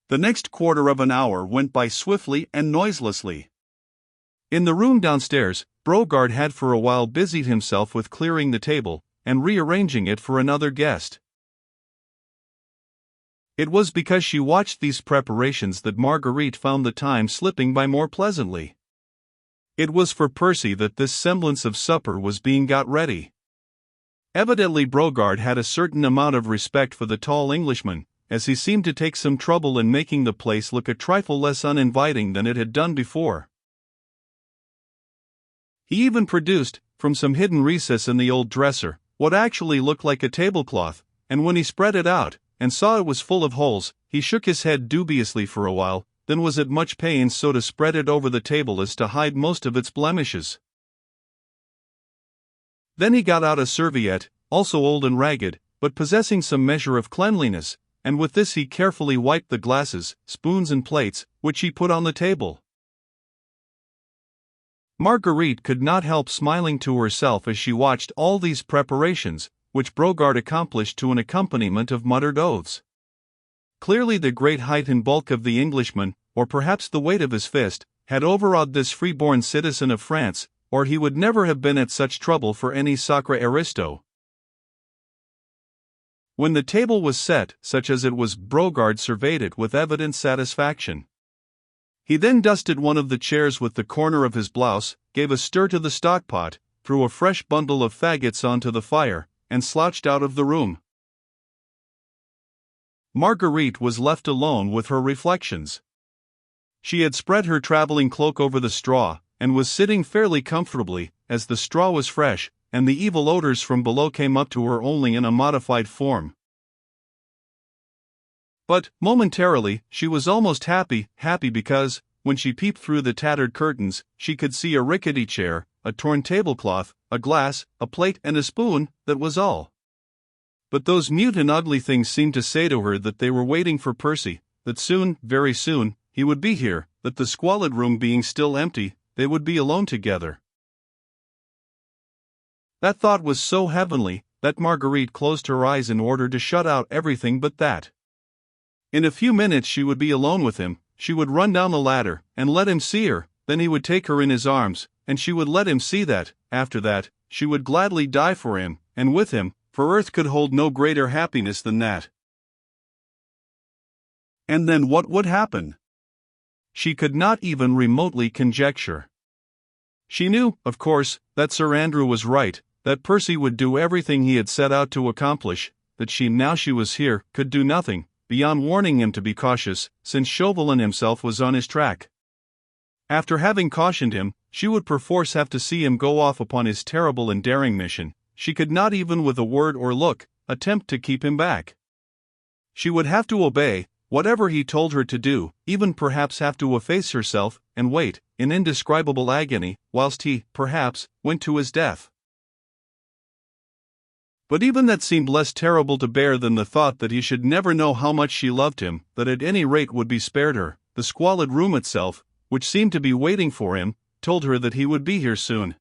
The next quarter of an hour went by swiftly and noiselessly. In the room downstairs, Brogard had for a while busied himself with clearing the table and rearranging it for another guest. It was because she watched these preparations that Marguerite found the time slipping by more pleasantly. It was for Percy that this semblance of supper was being got ready. Evidently Brogard had a certain amount of respect for the tall Englishman, as he seemed to take some trouble in making the place look a trifle less uninviting than it had done before. He even produced, from some hidden recess in the old dresser, what actually looked like a tablecloth, and when he spread it out, and saw it was full of holes, he shook his head dubiously for a while, then was at much pains so to spread it over the table as to hide most of its blemishes. Then he got out a serviette, also old and ragged, but possessing some measure of cleanliness, and with this he carefully wiped the glasses, spoons and plates, which he put on the table. Marguerite could not help smiling to herself as she watched all these preparations, which Brogard accomplished to an accompaniment of muttered oaths. Clearly the great height and bulk of the Englishman, or perhaps the weight of his fist, had overawed this free-born citizen of France, or he would never have been at such trouble for any sacre aristo. When the table was set, such as it was, Brogard surveyed it with evident satisfaction. He then dusted one of the chairs with the corner of his blouse, gave a stir to the stockpot, threw a fresh bundle of faggots onto the fire, and slouched out of the room. Marguerite was left alone with her reflections. She had spread her traveling cloak over the straw, and was sitting fairly comfortably, as the straw was fresh, and the evil odors from below came up to her only in a modified form. But, momentarily, she was almost happy because, when she peeped through the tattered curtains, she could see a rickety chair, a torn tablecloth, a glass, a plate and a spoon, that was all. But those mute and ugly things seemed to say to her that they were waiting for Percy, that soon, very soon, he would be here, that the squalid room being still empty, they would be alone together. That thought was so heavenly, that Marguerite closed her eyes in order to shut out everything but that. In a few minutes she would be alone with him, she would run down the ladder, and let him see her, then he would take her in his arms, and she would let him see that, after that, she would gladly die for him, and with him, for earth could hold no greater happiness than that. And then what would happen? She could not even remotely conjecture. She knew, of course, that Sir Andrew was right, that Percy would do everything he had set out to accomplish, that she, now she was here, could do nothing, beyond warning him to be cautious, since Chauvelin himself was on his track. After having cautioned him, she would perforce have to see him go off upon his terrible and daring mission. She could not even with a word or look, attempt to keep him back. She would have to obey, whatever he told her to do, even perhaps have to efface herself, and wait, in indescribable agony, whilst he, perhaps, went to his death. But even that seemed less terrible to bear than the thought that he should never know how much she loved him, that at any rate would be spared her. The squalid room itself, which seemed to be waiting for him, told her that he would be here soon.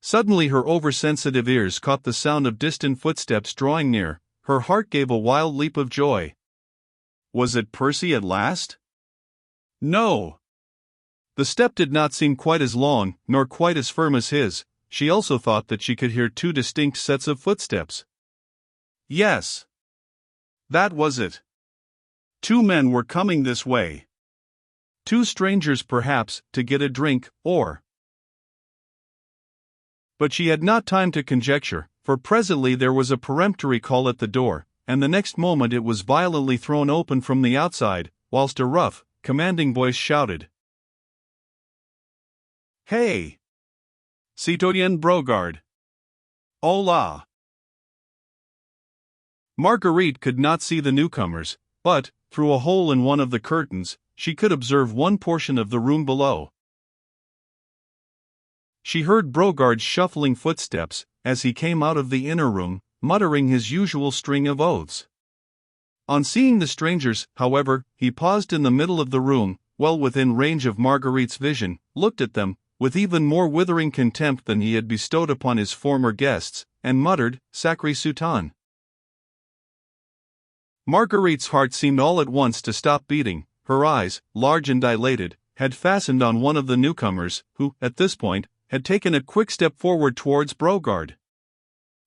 Suddenly her oversensitive ears caught the sound of distant footsteps drawing near. Her heart gave a wild leap of joy. Was it Percy at last? No. The step did not seem quite as long, nor quite as firm as his. She also thought that she could hear two distinct sets of footsteps. Yes. That was it. Two men were coming this way. Two strangers perhaps, to get a drink, or... But she had not time to conjecture, for presently there was a peremptory call at the door, and the next moment it was violently thrown open from the outside, whilst a rough, commanding voice shouted, "Hey! Citoyen Brogard! Hola!" Marguerite could not see the newcomers, but, through a hole in one of the curtains, she could observe one portion of the room below. She heard Brogard's shuffling footsteps, as he came out of the inner room, muttering his usual string of oaths. On seeing the strangers, however, he paused in the middle of the room, well within range of Marguerite's vision, looked at them, with even more withering contempt than he had bestowed upon his former guests, and muttered, "Sacré Souton." Marguerite's heart seemed all at once to stop beating. Her eyes, large and dilated, had fastened on one of the newcomers, who, at this point, had taken a quick step forward towards Brogard.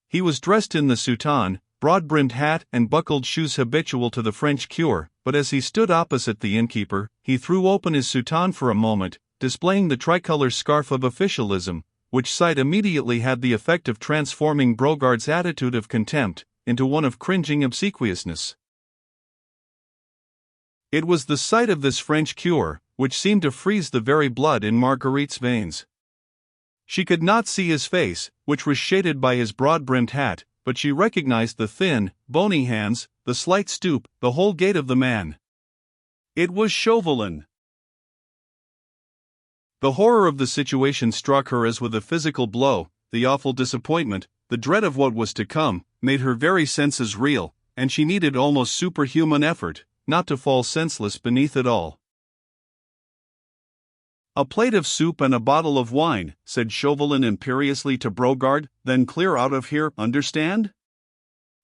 He was dressed in the soutane, broad-brimmed hat and buckled shoes habitual to the French cure, but as he stood opposite the innkeeper, he threw open his soutane for a moment, displaying the tricolour scarf of officialism, which sight immediately had the effect of transforming Brogard's attitude of contempt into one of cringing obsequiousness. It was the sight of this French cure which seemed to freeze the very blood in Marguerite's veins. She could not see his face, which was shaded by his broad-brimmed hat, but she recognized the thin, bony hands, the slight stoop, the whole gait of the man. It was Chauvelin. The horror of the situation struck her as with a physical blow. The awful disappointment, the dread of what was to come, made her very senses reel, and she needed almost superhuman effort not to fall senseless beneath it all. "A plate of soup and a bottle of wine," said Chauvelin imperiously to Brogard, "then clear out of here, understand?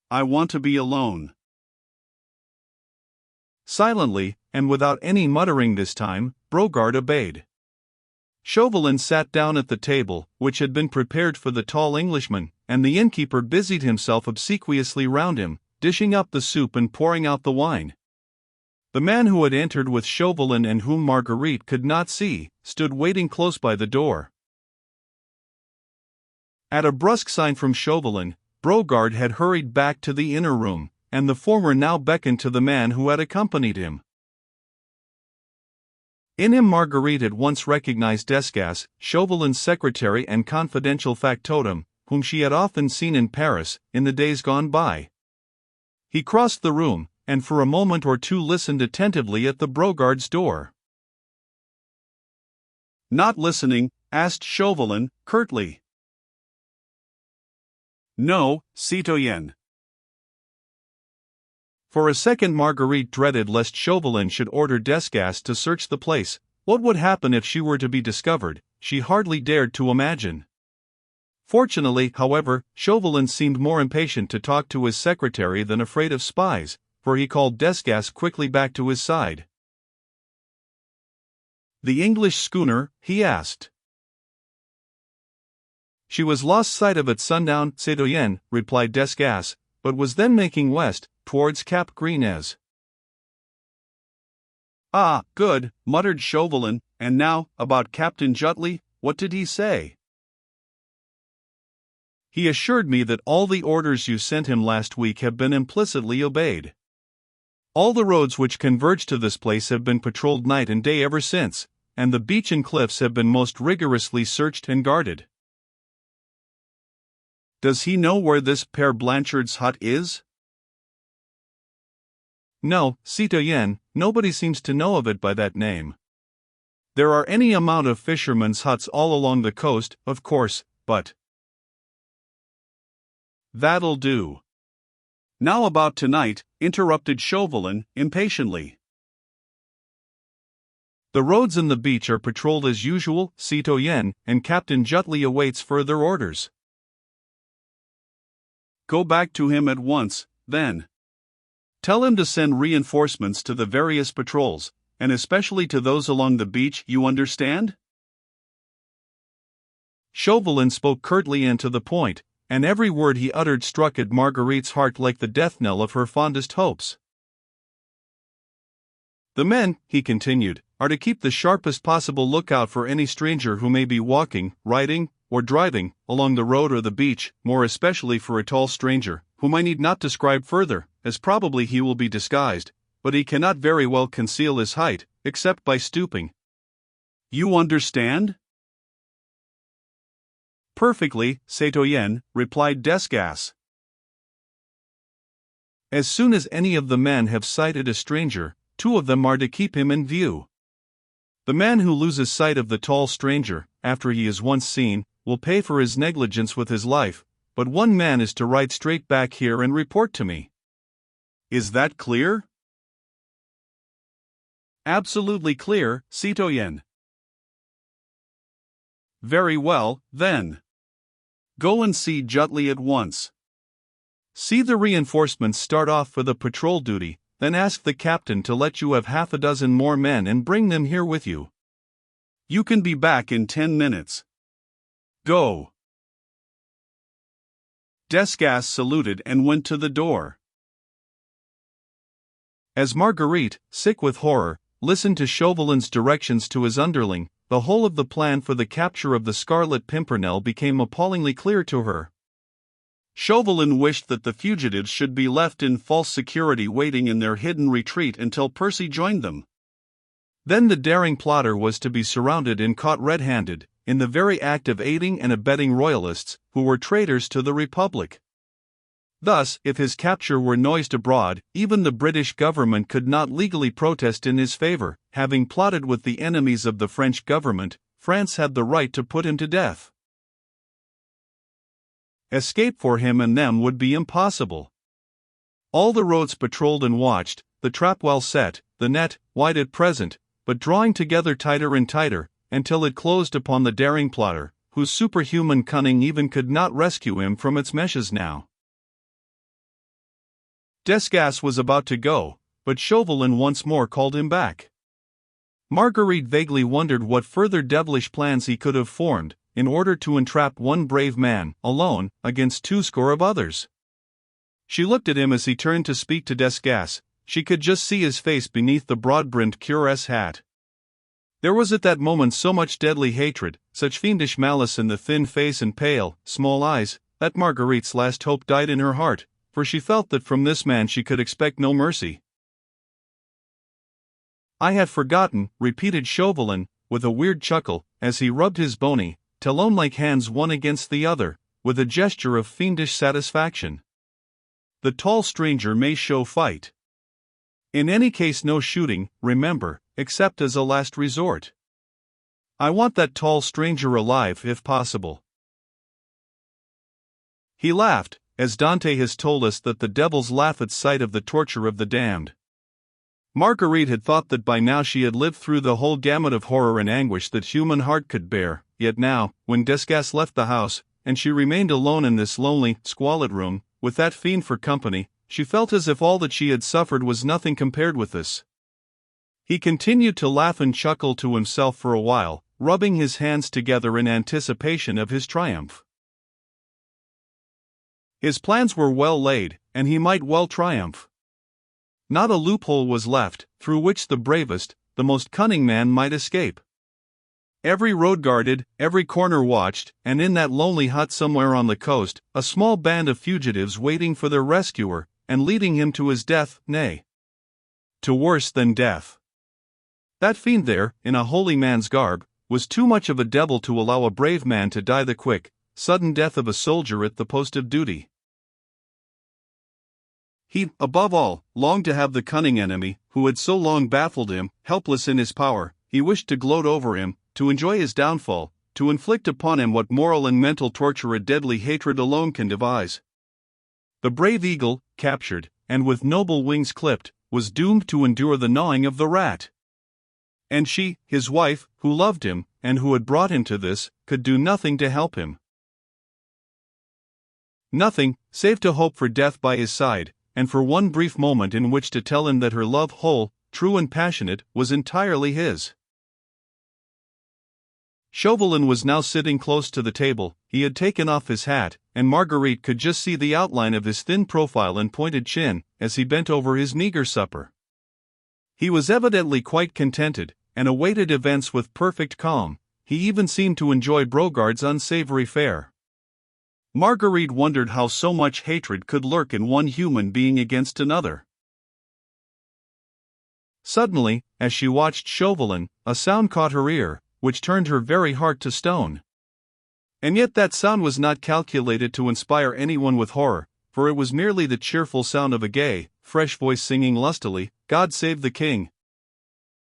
I want to be alone." Silently, and without any muttering this time, Brogard obeyed. Chauvelin sat down at the table, which had been prepared for the tall Englishman, and the innkeeper busied himself obsequiously round him, dishing up the soup and pouring out the wine. The man who had entered with Chauvelin and whom Marguerite could not see, stood waiting close by the door. At a brusque sign from Chauvelin, Brogard had hurried back to the inner room, and the former now beckoned to the man who had accompanied him. In him Marguerite at once recognized Desgas, Chauvelin's secretary and confidential factotum, whom she had often seen in Paris, in the days gone by. He crossed the room, and for a moment or two listened attentively at the Brogard's door. "Not listening?" asked Chauvelin, curtly. "No, citoyen." For a second Marguerite dreaded lest Chauvelin should order Desgas to search the place. What would happen if she were to be discovered, she hardly dared to imagine. Fortunately, however, Chauvelin seemed more impatient to talk to his secretary than afraid of spies, for he called Desgas quickly back to his side. "The English schooner?" he asked. "She was lost sight of at sundown, citoyen," replied Desgas, but was then making west, towards Cap Grisnez. "Ah, good," muttered Chauvelin, "and now, about Captain Jutley, what did he say?" "He assured me that all the orders you sent him last week have been implicitly obeyed. All the roads which converge to this place have been patrolled night and day ever since, and the beach and cliffs have been most rigorously searched and guarded." "Does he know where this Père Blanchard's hut is?" "No, citoyen, nobody seems to know of it by that name. There are any amount of fishermen's huts all along the coast, of course, but—" "That'll do. Now about tonight," interrupted Chauvelin, impatiently. "The roads and the beach are patrolled as usual, citoyen, and Captain Jutley awaits further orders." "Go back to him at once, then. Tell him to send reinforcements to the various patrols, and especially to those along the beach, you understand?" Chauvelin spoke curtly and to the point, and every word he uttered struck at Marguerite's heart like the death knell of her fondest hopes. "The men," he continued, "are to keep the sharpest possible lookout for any stranger who may be walking, riding, or driving, along the road or the beach, more especially for a tall stranger, whom I need not describe further, as probably he will be disguised, but he cannot very well conceal his height, except by stooping. You understand?" "Perfectly, citoyen," replied Desgas. "As soon as any of the men have sighted a stranger, two of them are to keep him in view. The man who loses sight of the tall stranger, after he is once seen, will pay for his negligence with his life, but one man is to ride straight back here and report to me. Is that clear?" "Absolutely clear, citoyen." "Very well, then. Go and see Jutley at once. See the reinforcements start off for the patrol duty, then ask the captain to let you have half a dozen more men and bring them here with you. You can be back in 10 minutes. Go." Desgas saluted and went to the door. As Marguerite, sick with horror, listened to Chauvelin's directions to his underling, the whole of the plan for the capture of the Scarlet Pimpernel became appallingly clear to her. Chauvelin wished that the fugitives should be left in false security waiting in their hidden retreat until Percy joined them. Then the daring plotter was to be surrounded and caught red-handed, in the very act of aiding and abetting royalists, who were traitors to the Republic. Thus, if his capture were noised abroad, even the British government could not legally protest in his favor. Having plotted with the enemies of the French government, France had the right to put him to death. Escape for him and them would be impossible. All the roads patrolled and watched, the trap well set, the net, wide at present, but drawing together tighter and tighter, until it closed upon the daring plotter, whose superhuman cunning even could not rescue him from its meshes now. Desgas was about to go, but Chauvelin once more called him back. Marguerite vaguely wondered what further devilish plans he could have formed, in order to entrap one brave man, alone, against 20 of others. She looked at him as he turned to speak to Desgas. She could just see his face beneath the broad-brimmed cuirass hat. There was at that moment so much deadly hatred, such fiendish malice in the thin face and pale, small eyes, that Marguerite's last hope died in her heart, for she felt that from this man she could expect no mercy. "I had forgotten," repeated Chauvelin, with a weird chuckle, as he rubbed his bony, talon-like hands one against the other, with a gesture of fiendish satisfaction. "The tall stranger may show fight. In any case no shooting, remember, except as a last resort. I want that tall stranger alive if possible." He laughed, as Dante has told us that the devils laugh at sight of the torture of the damned. Marguerite had thought that by now she had lived through the whole gamut of horror and anguish that human heart could bear, yet now, when Desgas left the house, and she remained alone in this lonely, squalid room, with that fiend for company, she felt as if all that she had suffered was nothing compared with this. He continued to laugh and chuckle to himself for a while, rubbing his hands together in anticipation of his triumph. His plans were well laid, and he might well triumph. Not a loophole was left, through which the bravest, the most cunning man might escape. Every road guarded, every corner watched, and in that lonely hut somewhere on the coast, a small band of fugitives waiting for their rescuer, and leading him to his death, nay, to worse than death. That fiend there, in a holy man's garb, was too much of a devil to allow a brave man to die the quick, sudden death of a soldier at the post of duty. He, above all, longed to have the cunning enemy, who had so long baffled him, helpless in his power. He wished to gloat over him, to enjoy his downfall, to inflict upon him what moral and mental torture a deadly hatred alone can devise. The brave eagle, captured, and with noble wings clipped, was doomed to endure the gnawing of the rat. And she, his wife, who loved him, and who had brought him to this, could do nothing to help him. Nothing, save to hope for death by his side, and for one brief moment in which to tell him that her love, whole, true and passionate, was entirely his. Chauvelin was now sitting close to the table. He had taken off his hat, and Marguerite could just see the outline of his thin profile and pointed chin, as he bent over his meager supper. He was evidently quite contented, and awaited events with perfect calm. He even seemed to enjoy Brogard's unsavory fare. Marguerite wondered how so much hatred could lurk in one human being against another. Suddenly, as she watched Chauvelin, a sound caught her ear, which turned her very heart to stone. And yet that sound was not calculated to inspire anyone with horror, for it was merely the cheerful sound of a gay, fresh voice singing lustily, "God save the King."